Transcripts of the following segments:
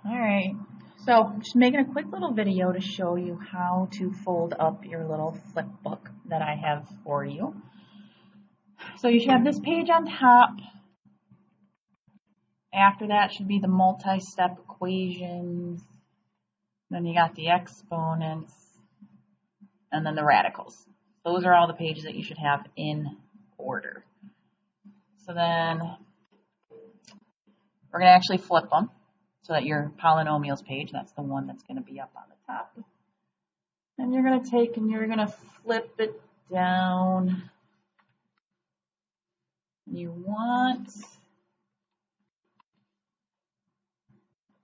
All right, so just making a quick little video to show you how to fold up your little flip book that I have for you. So you should have this page on top. After that should be the multi-step equations. Then you got the exponents and then the radicals. Those are all the pages that you should have in order. So then we're going to actually flip them so that your polynomials page, that's the one that's going to be up on the top. And you're going to take and you're going to flip it down. You want to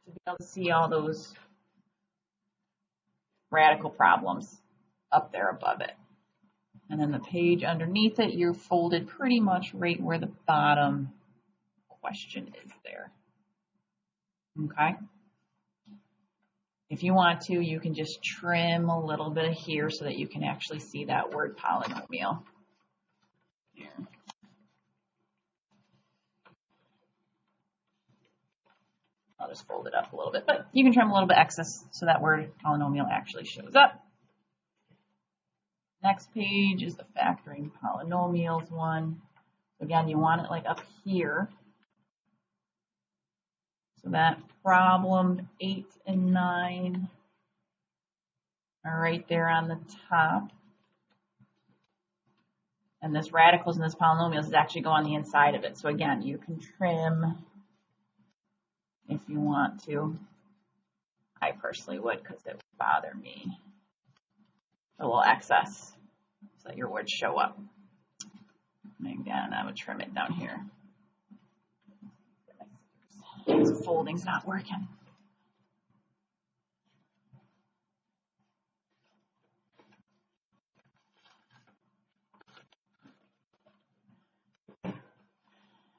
be able to see all those radical problems up there above it. And then the page underneath it, you're folded pretty much right where the bottom question is there. Okay? If you want to, you can just trim a little bit here so that you can actually see that word polynomial. Here. I'll just fold it up a little bit, but you can trim a little bit excess so that word polynomial actually shows up. Next page is the factoring polynomials one. Again, you want it like up here. So that problem 8 and 9 are right there on the top. And this radicals and this polynomials is actually go on the inside of it. So again, you can trim if you want to. I personally would because it would bother me. A little excess so that your words show up. And again, I would trim it down here. The folding's not working.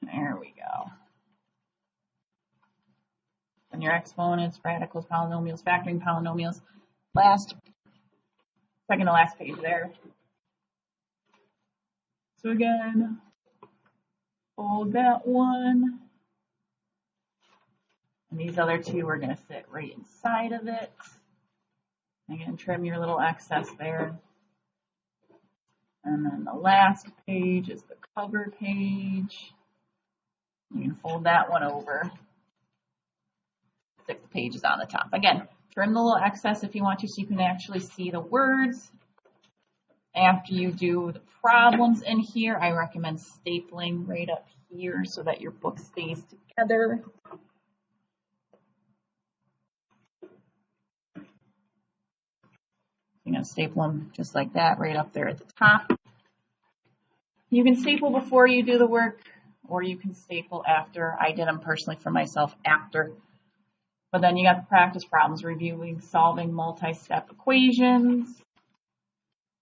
There we go. And your exponents, radicals, polynomials, factoring polynomials. Second to last page there. So again, fold that one. And these other two are going to sit right inside of it. Again, trim your little excess there. And then the last page is the cover page. You can fold that one over. 6 pages on the top. Again, trim the little excess if you want to so you can actually see the words. After you do the problems in here, I recommend stapling right up here so that your book stays together. You're going to staple them just like that right up there at the top. You can staple before you do the work or you can staple after. I did them personally for myself after. But then you got the practice problems, reviewing, solving multi-step equations.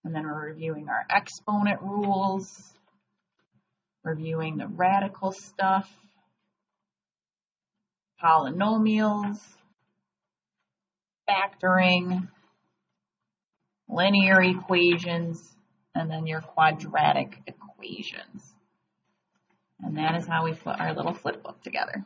And then we're reviewing our exponent rules, reviewing the radical stuff, polynomials, factoring, linear equations, and then your quadratic equations. And that is how we put our little flip book together.